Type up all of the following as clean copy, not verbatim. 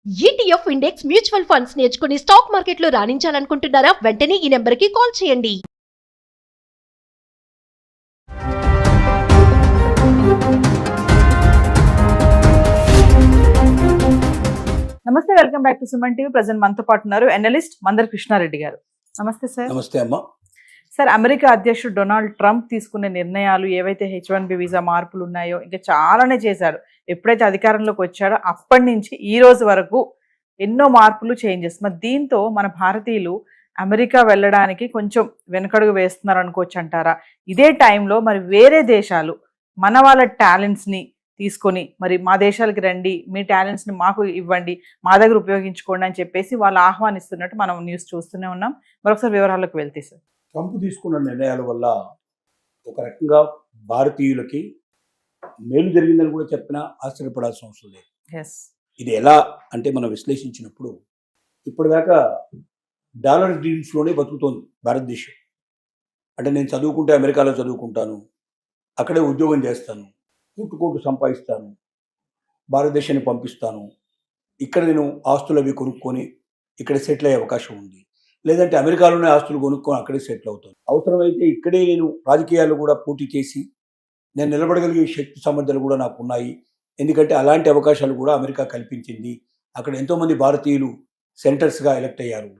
ETF index mutual funds నేర్చుకుని stock మార్కెట్లో రాణించాలనుకుంటున్నారా? వెంటనే ఈ నెంబర్కి కాల్ చేయండి. నమస్తే, welcome back to Suman TV. Present మనతో పాటు ఉన్నారు ఎనలిస్ట్ మందర్ కృష్ణారెడ్డి గారు. నమస్తే సార్. నమస్తే అమ్మా. సార్, అమెరికా అధ్యక్షుడు డొనాల్డ్ ట్రంప్ తీసుకునే నిర్ణయాలు ఏవైతే H1B వీసా మార్పులు ఉన్నాయో ఇంకా చాలానే చేశాడు. ఎప్పుడైతే అధికారంలోకి వచ్చాడో అప్పటి నుంచి ఈ రోజు వరకు ఎన్నో మార్పులు, చేంజెస్. మరి దీంతో మన భారతీయులు అమెరికా వెళ్ళడానికి కొంచెం వెనకడుగు వేస్తున్నారు అనుకోవచ్చు అంటారా? ఇదే టైంలో మరి వేరే దేశాలు మన వాళ్ళ టాలెంట్స్ని తీసుకొని మరి మా దేశాలకి రండి, మీ టాలెంట్స్ని మాకు ఇవ్వండి, మా దగ్గర ఉపయోగించుకోండి అని చెప్పేసి వాళ్ళు ఆహ్వానిస్తున్నట్టు మనం న్యూస్ చూస్తూనే ఉన్నాం. మరొకసారి వివరాలకు వెళ్తే సార్, ట్రంప్ తీసుకున్న నిర్ణయాల వల్ల ఒక రకంగా భారతీయులకి మేలు జరిగిందని కూడా చెప్పినా ఆశ్చర్యపడాల్సిన అవసరం లేదు. ఎస్, ఇది ఎలా అంటే మనం విశ్లేషించినప్పుడు ఇప్పటిదాకా డాలర్ డీల్స్లోనే బతుకుతోంది భారతదేశం. అంటే నేను చదువుకుంటే అమెరికాలో చదువుకుంటాను, అక్కడే ఉద్యోగం చేస్తాను, కోటు సంపాదిస్తాను, భారతదేశాన్ని పంపిస్తాను, ఇక్కడ నేను ఆస్తులు అవి కొనుక్కొని ఇక్కడ సెటిల్ అయ్యే అవకాశం ఉంది, లేదంటే అమెరికాలోనే ఆస్తులు కొనుక్కొని అక్కడే సెటిల్ అవుతాను, అవసరమైతే ఇక్కడే నేను రాజకీయాలు కూడా పోటీ చేసి నేను నిలబడగలిగే శక్తి సామర్థ్యాలు కూడా నాకు ఉన్నాయి. ఎందుకంటే అలాంటి అవకాశాలు కూడా అమెరికా కల్పించింది. అక్కడ ఎంతోమంది భారతీయులు సెనేటర్స్గా ఎలక్ట్ అయ్యారు,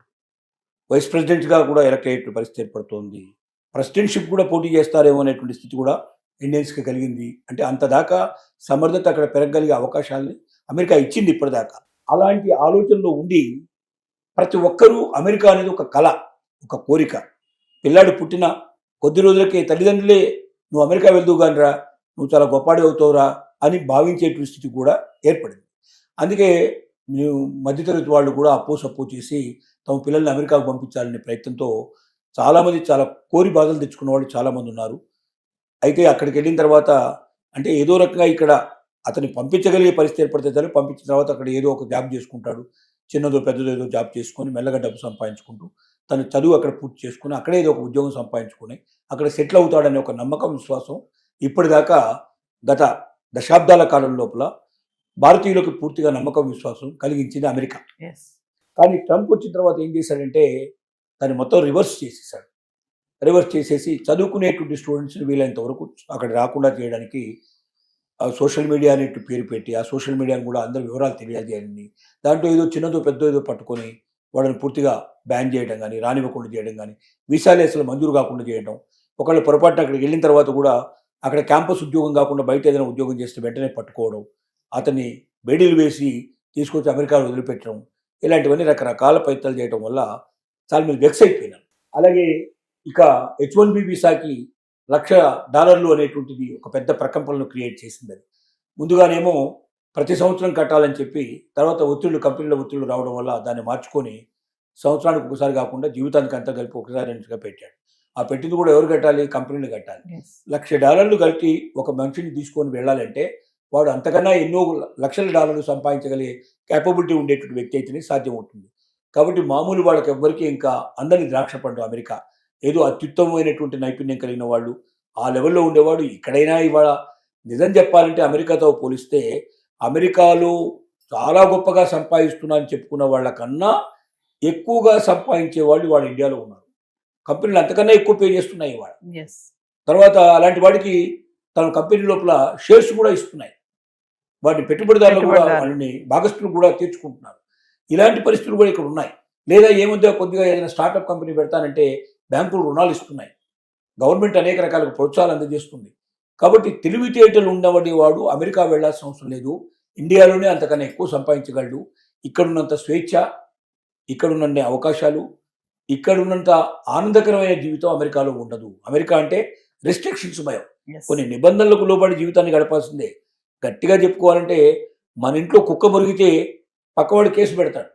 వైస్ ప్రెసిడెంట్గా కూడా ఎలక్ట్ అయ్యే పరిస్థితి ఏర్పడుతోంది, ప్రెసిడెంట్షిప్ కూడా పోటీ చేస్తారేమో అనేటువంటి స్థితి కూడా ఇండియన్స్కి కలిగింది. అంటే అంతదాకా సమర్థత అక్కడ పెరగగలిగే అవకాశాలని అమెరికా ఇచ్చింది ఇప్పటిదాకా. అలాంటి ఆలోచనలో ఉండి ప్రతి ఒక్కరూ అమెరికా అనేది ఒక కళ, ఒక కోరిక. పిల్లాడు పుట్టిన కొద్ది రోజులకే తల్లిదండ్రులే నువ్వు అమెరికా వెళ్దువు కానిరా, నువ్వు చాలా గొప్పవాడి అవుతావురా అని భావించేటువంటి స్థితి కూడా ఏర్పడింది. అందుకే మధ్యతరగతి వాళ్ళు కూడా అప్పో చేసి తమ పిల్లల్ని అమెరికాకు పంపించాలనే ప్రయత్నంతో చాలామంది చాలా కోరి బాధలు తెచ్చుకున్న వాళ్ళు చాలామంది ఉన్నారు. అయితే అక్కడికి వెళ్ళిన తర్వాత అంటే ఏదో రకంగా ఇక్కడ అతన్ని పంపించగలిగే పరిస్థితి ఏర్పడితే చాలు, పంపించిన తర్వాత అక్కడ ఏదో ఒక జాబ్ చేసుకుంటాడు, చిన్నదో పెద్దదో ఏదో జాబ్ చేసుకొని మెల్లగా డబ్బు సంపాదించుకుంటూ తన చదువు అక్కడ పూర్తి చేసుకుని అక్కడే ఏదో ఒక ఉద్యోగం సంపాదించుకొని అక్కడ సెటిల్ అవుతాడనే ఒక నమ్మకం, విశ్వాసం ఇప్పటిదాకా గత దశాబ్దాల కాలం లోపల భారతీయులకు పూర్తిగా నమ్మకం, విశ్వాసం కలిగించింది అమెరికా. కానీ ట్రంప్ వచ్చిన తర్వాత ఏం చేశాడంటే దాన్ని మొత్తం రివర్స్ చేసేసి చదువుకునేటువంటి స్టూడెంట్స్ని వీలైనంత వరకు అక్కడ రాకుండా చేయడానికి సోషల్ మీడియా అనే పేరు పెట్టి ఆ సోషల్ మీడియాని కూడా అందరి వివరాలు తెలియజేయాలని, దాంట్లో ఏదో చిన్నదో పెద్దో ఏదో పట్టుకొని వాళ్ళని పూర్తిగా బ్యాన్ చేయడం కానీ, రానివ్వకుండా చేయడం కానీ, వీసాలు అసలు మంజూరు కాకుండా చేయడం, ఒకళ్ళు పొరపాటున అక్కడికి వెళ్ళిన తర్వాత కూడా అక్కడ క్యాంపస్ ఉద్యోగం కాకుండా బయట ఏదైనా ఉద్యోగం చేస్తే వెంటనే పట్టుకోవడం, అతన్ని బేడీలు వేసి తీసుకొచ్చి అమెరికాలో వదిలిపెట్టడం, ఇలాంటివన్నీ రకరకాల ప్రయత్నాలు చేయడం వల్ల చాలా మంది వెక్స్ అయిపోయినారు. అలాగే ఇక H1B వీసాకి $1,00,000 అనేటువంటిది ఒక పెద్ద ప్రకంపనను క్రియేట్ చేసింది. అది ముందుగానేమో ప్రతి సంవత్సరం కట్టాలని చెప్పి తర్వాత కంపెనీల ఒత్తిళ్లు రావడం వల్ల దాన్ని మార్చుకొని సంవత్సరానికి ఒకసారి కాకుండా జీవితానికి అంతా కలిపి ఒకసారి రెండుగా పెట్టాడు. ఆ పెట్టింది కూడా ఎవరు కట్టాలి? కంపెనీలు కట్టాలి. $1,00,000 కలిపి ఒక మనిషిని తీసుకొని వెళ్ళాలంటే వాడు అంతకన్నా ఎన్నో లక్షల డాలర్లు సంపాదించగలిగే క్యాపబిలిటీ ఉండేటువంటి వ్యక్తి అయితేనే సాధ్యం అవుతుంది. కాబట్టి మామూలు వాళ్ళకి ఎవ్వరికీ ఇంకా అందరినీ ద్రాక్ష పండు అమెరికా. ఏదో అత్యుత్తమమైనటువంటి నైపుణ్యం కలిగిన వాళ్ళు ఆ లెవెల్లో ఉండేవాడు. ఇక్కడైనా ఇవాళ నిజం చెప్పాలంటే అమెరికాతో పోలిస్తే అమెరికాలో చాలా గొప్పగా సంపాదిస్తున్నా అని చెప్పుకున్న వాళ్ళకన్నా ఎక్కువగా సంపాదించే వాళ్ళు వాళ్ళ ఇండియాలో ఉన్నారు. కంపెనీలు అంతకన్నా ఎక్కువ పే చేస్తున్నాయి ఇవాళ. తర్వాత అలాంటి వాడికి తన కంపెనీ లోపల షేర్స్ కూడా ఇస్తున్నాయి. వాటి పెట్టుబడిదారులు కూడా వాళ్ళని భాగస్తులు కూడా తీర్చుకుంటున్నారు. ఇలాంటి పరిస్థితులు కూడా ఇక్కడ ఉన్నాయి. లేదా ఏముందో కొద్దిగా ఏదైనా స్టార్టప్ కంపెనీ పెడతానంటే బ్యాంకులు రుణాలు ఇస్తున్నాయి, గవర్నమెంట్ అనేక రకాల ప్రోత్సాహాలు అందజేస్తుంది. కాబట్టి తెలివితేటలు ఉండబడి వాడు అమెరికా వెళ్లాల్సిన అవసరం లేదు, ఇండియాలోనే అంతకన్నా ఎక్కువ సంపాదించగలడు. ఇక్కడున్నంత స్వేచ్ఛ, ఇక్కడున్న అవకాశాలు, ఇక్కడున్నంత ఆనందకరమైన జీవితం అమెరికాలో ఉండదు. అమెరికా అంటే రెస్ట్రిక్షన్స్ భయం, కొన్ని నిబంధనలకు లోబడి జీవితాన్ని గడపాల్సిందే. గట్టిగా చెప్పుకోవాలంటే మన ఇంట్లో కుక్క మురిగితే పక్కవాడు కేసు పెడతాడు,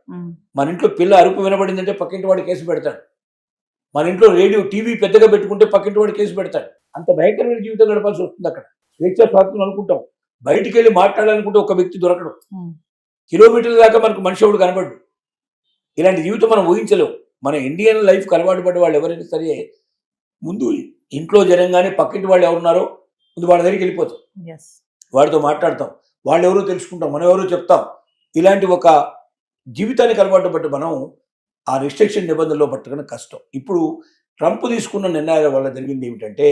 మన ఇంట్లో పిల్ల అరుపు వినబడిందంటే పక్కింటి వాడు కేసు పెడతాడు, మన ఇంట్లో రేడియో టీవీ పెద్దగా పెట్టుకుంటే పక్కింటి వాడు కేసు పెడతాడు. అంత భయంకరమైన జీవితం గడపాల్సి వస్తుంది అక్కడ. స్వేచ్ఛ స్వాతంత్రం అనుకుంటాం, బయటికి వెళ్ళి మాట్లాడాలనుకుంటే ఒక వ్యక్తి దొరకడం, కిలోమీటర్ల దాకా మనకు మనిషి ఎవడు కనబడ్డు. ఇలాంటి జీవితం మనం ఊహించలేము. మన ఇండియన్ లైఫ్కి అలవాటు పడే వాళ్ళు ఎవరైనా సరే ముందు ఇంట్లో జనంగానే పక్కింటి వాళ్ళు ఎవరున్నారో ముందు వాళ్ళ దగ్గరికి వెళ్ళిపోతాం, వాడితో మాట్లాడతాం, వాళ్ళు ఎవరో తెలుసుకుంటాం, మనం ఎవరో చెప్తాం. ఇలాంటి ఒక జీవితానికి అలవాటు బట్టి మనం ఆ రిస్ట్రిక్షన్ నిబంధనలో పట్టడం కష్టం. ఇప్పుడు ట్రంప్ తీసుకున్న నిర్ణయాల వల్ల జరిగింది ఏమిటంటే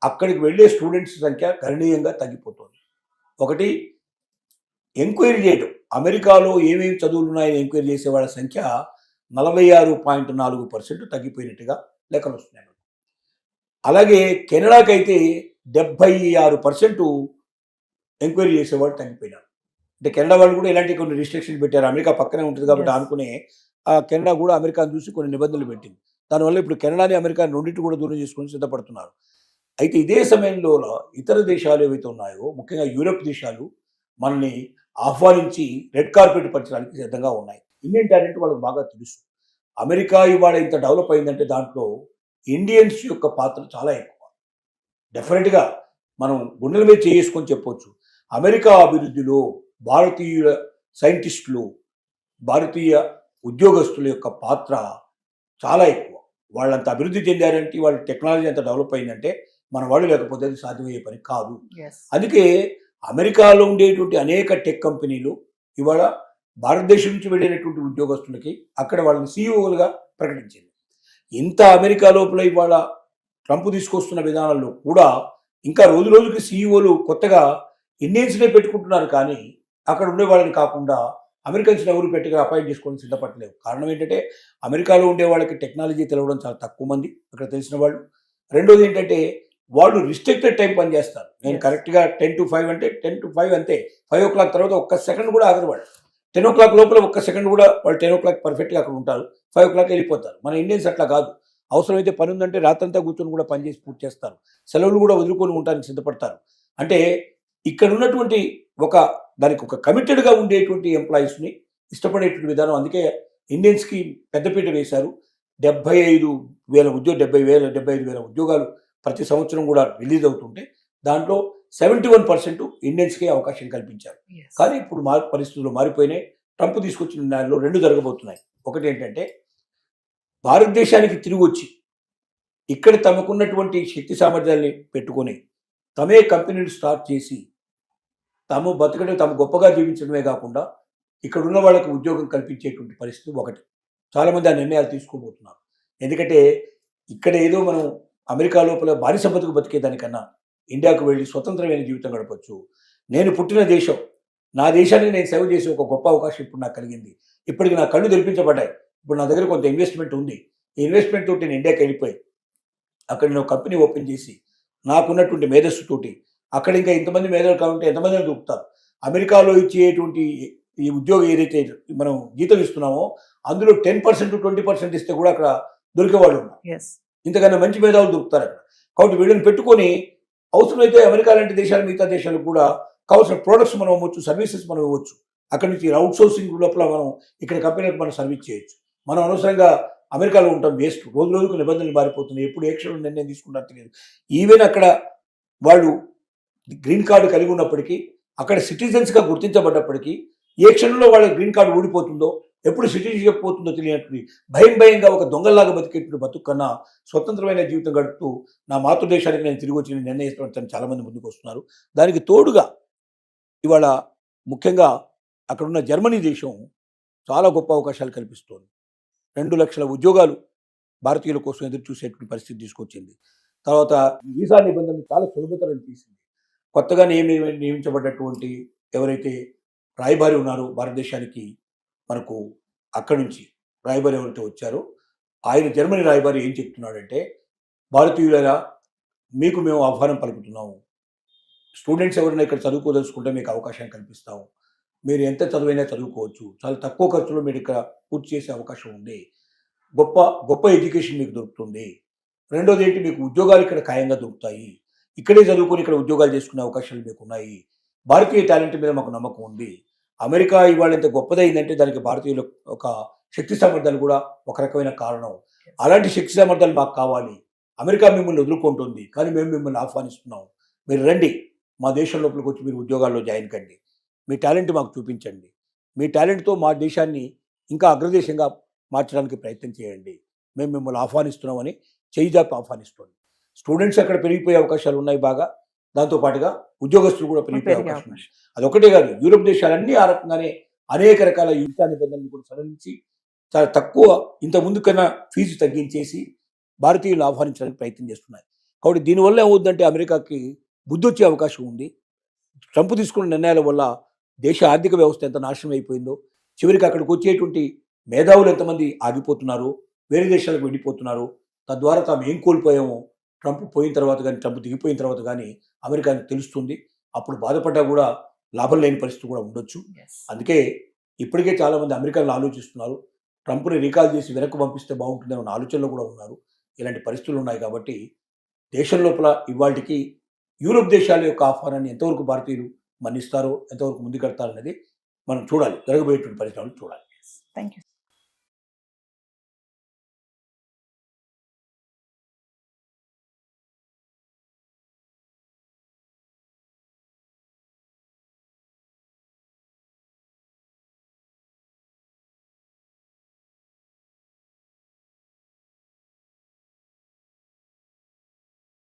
అక్కడికి వెళ్ళే స్టూడెంట్స్ సంఖ్య గణనీయంగా తగ్గిపోతుంది. ఒకటి, ఎంక్వైరీ చేయడం, అమెరికాలో ఏమేమి చదువులు ఉన్నాయని ఎంక్వైరీ చేసే వాళ్ళ సంఖ్య 46.4% తగ్గిపోయినట్టుగా లెక్కలు వస్తున్నాయి. అలాగే కెనడాకైతే 76% ఎంక్వైరీ చేసేవాళ్ళు తగ్గిపోయినారు. అంటే కెనడా వాళ్ళు కూడా ఇలాంటి కొన్ని రిస్ట్రిక్షన్ పెట్టారు. అమెరికా పక్కనే ఉంటుంది కాబట్టి Yes. అనుకునే కెనడా కూడా అమెరికాను చూసి కొన్ని నిబంధనలు పెట్టింది. దానివల్ల ఇప్పుడు కెనడాని అమెరికా రెండింటి కూడా దూరం చేసుకొని సిద్ధపడుతున్నారు. అయితే ఇదే సమయంలో ఇతర దేశాలు ఏవైతే ఉన్నాయో, ముఖ్యంగా యూరప్ దేశాలు మనల్ని ఆహ్వానించి రెడ్ కార్పెట్ పంచడానికి సిద్ధంగా ఉన్నాయి. ఇండియన్ టాలెంట్ వాళ్ళకి బాగా తెలుసు. అమెరికా ఇవాళ ఇంత డెవలప్ అయిందంటే దాంట్లో ఇండియన్స్ యొక్క పాత్ర చాలా ఎక్కువ. డెఫినెట్గా మనం గుండెల మీద చేసుకొని చెప్పొచ్చు, అమెరికా అభివృద్ధిలో భారతీయ సైంటిస్టులు, భారతీయ ఉద్యోగస్తుల యొక్క పాత్ర చాలా ఎక్కువ. వాళ్ళంత అభివృద్ధి చెందారంటే, వాళ్ళ టెక్నాలజీ అంత డెవలప్ అయిందంటే మన వాళ్ళు లేకపోతే అది సాధ్యమయ్యే పని కాదు. Yes. అందుకే అమెరికాలో ఉండేటువంటి అనేక టెక్ కంపెనీలు ఇవాళ భారతదేశం నుంచి వెళ్ళినటువంటి ఉద్యోగస్తులకి అక్కడ వాళ్ళని సీఈఓలుగా ప్రకటించింది. ఇంత అమెరికా లోపల ఇవాళ ట్రంప్ తీసుకొస్తున్న విధానాల్లో కూడా ఇంకా రోజు రోజుకి సీఈఓలు కొత్తగా ఇండియన్స్నే పెట్టుకుంటున్నారు, కానీ అక్కడ ఉండే వాళ్ళని కాకుండా అమెరికన్స్ని ఎవరు పెట్టగా అపాయింట్ చేసుకొని సిద్ధపడలేవు. కారణం ఏంటంటే అమెరికాలో ఉండే వాళ్ళకి టెక్నాలజీ తెలవడం చాలా తక్కువ మంది అక్కడ తెలిసిన వాళ్ళు. రెండోది ఏంటంటే వాళ్ళు రిస్ట్రిక్టెడ్ టైం పనిచేస్తారు. నేను Yes. కరెక్ట్గా 10 to 5 అంటే 10 to 5 అంతే. 5 o'clock తర్వాత ఒక్క సెకండ్ కూడా ఆగరు వాళ్ళు. 10 o'clock లోపల ఒక్క సెకండ్ కూడా వాళ్ళు 10 o'clock పర్ఫెక్ట్గా అక్కడ ఉంటారు. 5 o'clock వెళ్ళిపోతారు. మన ఇండియన్స్ అట్లా కాదు. అవసరమైతే పని ఉందంటే రాత్రంతా కూర్చొని కూడా పని చేసి పూర్తి చేస్తారు. సెలవులు కూడా వదులుకొని ఉండడానికి సిద్ధపడతారు. అంటే ఇక్కడ ఉన్నటువంటి దానికి ఒక కమిటెడ్గా ఉండేటువంటి ఎంప్లాయీస్ని ఇష్టపడేటువంటి విధానం. అందుకే ఇండియన్స్కి పెద్దపీట వేశారు. 75,000 ఉద్యోగాలు ప్రతి సంవత్సరం కూడా రిలీజ్ అవుతుంటే దాంట్లో 71% ఇండియన్స్కే అవకాశం కల్పించారు. Yes. కానీ ఇప్పుడు పరిస్థితులు మారిపోయినాయి. ట్రంప్ తీసుకొచ్చిన నిర్ణయాల్లో 2 జరగబోతున్నాయి. ఒకటి ఏంటంటే భారతదేశానికి తిరిగి వచ్చి ఇక్కడ తమకున్నటువంటి శక్తి సామర్థ్యాన్ని పెట్టుకొని తమే కంపెనీలు స్టార్ట్ చేసి తాము బతకడం, తాము గొప్పగా జీవించడమే కాకుండా ఇక్కడ ఉన్న వాళ్ళకి ఉద్యోగం కల్పించేటువంటి పరిస్థితి ఒకటి. చాలామంది ఆ నిర్ణయాలు తీసుకోబోతున్నారు. ఎందుకంటే ఇక్కడ ఏదో మనం అమెరికా లోపల బానిస బతుకు బతికేదానికన్నా ఇండియాకు వెళ్ళి స్వతంత్రమైన జీవితం గడపచ్చు. నేను పుట్టిన దేశం, నా దేశానికి నేను సేవ చేసే ఒక గొప్ప అవకాశం ఇప్పుడు నాకు కలిగింది. ఇప్పటికి నా కళ్ళు తెరిపించబడ్డాయి. ఇప్పుడు నా దగ్గర కొంత ఇన్వెస్ట్మెంట్ ఉంది. ఈ ఇన్వెస్ట్మెంట్ తోటి నేను ఇండియాకి వెళ్ళిపోయి అక్కడ నేను కంపెనీ ఓపెన్ చేసి నాకున్నటువంటి మేధస్సుతోటి అక్కడ ఇంకా ఇంతమంది మేధావులు కావాలంటే ఎంతమందిని దొరుకుతారు. అమెరికాలో ఇచ్చేటువంటి ఈ ఉద్యోగం ఏదైతే మనం జీతం ఇస్తున్నామో అందులో 10% 20% ఇస్తే కూడా అక్కడ దొరికే వాళ్ళు ఉన్నారు. Yes. ఇంతకన్నా మంచి మేధావులు దొరుకుతారు అక్కడ. కాబట్టి వీళ్ళని పెట్టుకొని అవసరమైతే అమెరికా లాంటి దేశాలు, మిగతా దేశాలకు కూడా కావాల్సిన ప్రోడక్ట్స్ మనం ఇవ్వచ్చు, సర్వీసెస్ మనం ఇవ్వచ్చు. అక్కడి నుంచి అవుట్ సోర్సింగ్ లోపల మనం ఇక్కడ కంపెనీలకు మనం సర్వీస్ చేయొచ్చు. మనం అనవసరంగా అమెరికాలో ఉంటాం వేస్ట్. రోజు రోజుకు నిబంధనలు మారిపోతున్నాయి. ఎప్పుడు ఏ క్షణం నిర్ణయం తీసుకుంటారో తెలియదు. ఈవెన్ అక్కడ వాళ్ళు గ్రీన్ కార్డు కలిగి ఉన్నప్పటికీ, అక్కడ సిటిజన్స్గా గుర్తించబడ్డప్పటికీ ఏ క్షణంలో వాళ్ళ గ్రీన్ కార్డు ఊడిపోతుందో, ఎప్పుడు సిటిజన్షిప్ పోతుందో తెలియనటువంటి భయంగా ఒక దొంగల్లాగా బతికేటువంటి బతుకు కన్నా స్వతంత్రమైన జీవితం గడుపుతూ నా మాతృదేశానికి నేను తిరిగి వచ్చి నిర్ణయిస్తాను చాలామంది ముందుకు వస్తున్నారు. దానికి తోడుగా ఇవాళ ముఖ్యంగా అక్కడున్న జర్మనీ దేశం చాలా గొప్ప అవకాశాలు కల్పిస్తోంది. 2 లక్షల ఉద్యోగాలు భారతీయుల కోసం ఎదురు చూసేటువంటి పరిస్థితి తీసుకొచ్చింది. తర్వాత వీసా నిబంధనలు చాలా సులభతరం తీసింది. కొత్తగా నియమించబడ్డటువంటి ఎవరైతే రాయబారి ఉన్నారో భారతదేశానికి, మనకు అక్కడి నుంచి రాయబారి ఎవరైతే వచ్చారో ఆయన జర్మనీ రాయబారి ఏం చెప్తున్నాడంటే, భారతీయులరా మీకు మేము ఆహ్వానం పలుకుతున్నాము. స్టూడెంట్స్ ఎవరైనా ఇక్కడ చదువుకోదలుచుకుంటే మీకు అవకాశం కల్పిస్తాము. మీరు ఎంత చదువైనా చదువుకోవచ్చు. చాలా తక్కువ ఖర్చులో మీరు ఇక్కడ పూర్తి చేసే అవకాశం ఉంది. గొప్ప గొప్ప ఎడ్యుకేషన్ మీకు దొరుకుతుంది. రెండోది ఏంటి, మీకు ఉద్యోగాలు ఇక్కడ ఖాయంగా దొరుకుతాయి. ఇక్కడే చదువుకొని ఇక్కడ ఉద్యోగాలు చేసుకునే అవకాశాలు మీకు ఉన్నాయి. భారతీయ టాలెంట్ మీద మాకు నమ్మకం ఉంది. అమెరికా ఇవాళ ఎంత గొప్పదైందంటే దానికి భారతీయుల ఒక శక్తి సామర్థ్యాలు కూడా ఒక రకమైన కారణం. అలాంటి శక్తి సామర్థ్యాలు మాకు కావాలి. అమెరికా మిమ్మల్ని వదులుకుంటుంది, కానీ మేము మిమ్మల్ని ఆహ్వానిస్తున్నాం. మీరు రండి, మా దేశం లోపలికి వచ్చి మీరు ఉద్యోగాల్లో జాయిన్ కండి. మీ టాలెంట్ మాకు చూపించండి. మీ టాలెంట్తో మా దేశాన్ని ఇంకా అగ్రదేశంగా మార్చడానికి ప్రయత్నం చేయండి. మేము మిమ్మల్ని ఆహ్వానిస్తున్నామని చేయి జాపి ఆహ్వానిస్తుంది. స్టూడెంట్స్ అక్కడ పెరిగిపోయే అవకాశాలు ఉన్నాయి బాగా. దాంతోపాటుగా ఉద్యోగస్తులు కూడా పెరిగిపోయే అవకాశం ఉంది. అదొకటే కాదు, యూరోప్ దేశాలన్నీ ఆ రకంగానే అనేక రకాల యుద్ధ నిబంధనలు కూడా సడలించి చాలా తక్కువ ఇంత ముందు కన్నా ఫీజు తగ్గించేసి భారతీయులు ఆహ్వానించడానికి ప్రయత్నం చేస్తున్నాయి. కాబట్టి దీనివల్ల ఏమవుతుందంటే అమెరికాకి బుద్ధి వచ్చే అవకాశం ఉంది. ట్రంప్ తీసుకున్న నిర్ణయాల వల్ల దేశ ఆర్థిక వ్యవస్థ ఎంత నాశనం అయిపోయిందో, చివరికి అక్కడికి వచ్చేటువంటి మేధావులు ఎంతమంది ఆగిపోతున్నారు, వేరే దేశాలకు వెళ్ళిపోతున్నారు, తద్వారా తాము ఏం కోల్పోయామో ట్రంప్ పోయిన తర్వాత కానీ, ట్రంప్ దిగిపోయిన తర్వాత కానీ అమెరికాకి తెలుస్తుంది. అప్పుడు బాధపడ్డా కూడా లాభం లేని పరిస్థితి కూడా ఉండొచ్చు. అందుకే ఇప్పటికే చాలామంది అమెరికాలో ఆలోచిస్తున్నారు, ట్రంప్ని రీకాల్ చేసి వెనక్కి పంపిస్తే బాగుంటుందని ఉన్న ఆలోచనలో కూడా ఉన్నారు. ఇలాంటి పరిస్థితులు ఉన్నాయి కాబట్టి దేశం లోపల ఇవాళకి యూరోప్ దేశాల యొక్క ఆహ్వానాన్ని ఎంతవరకు భారతీయులు మన్నిస్తారో, ఎంతవరకు ముందుకెడతారనేది మనం చూడాలి. జరగబోయేటువంటి పరిస్థితులు చూడాలి. Thank you.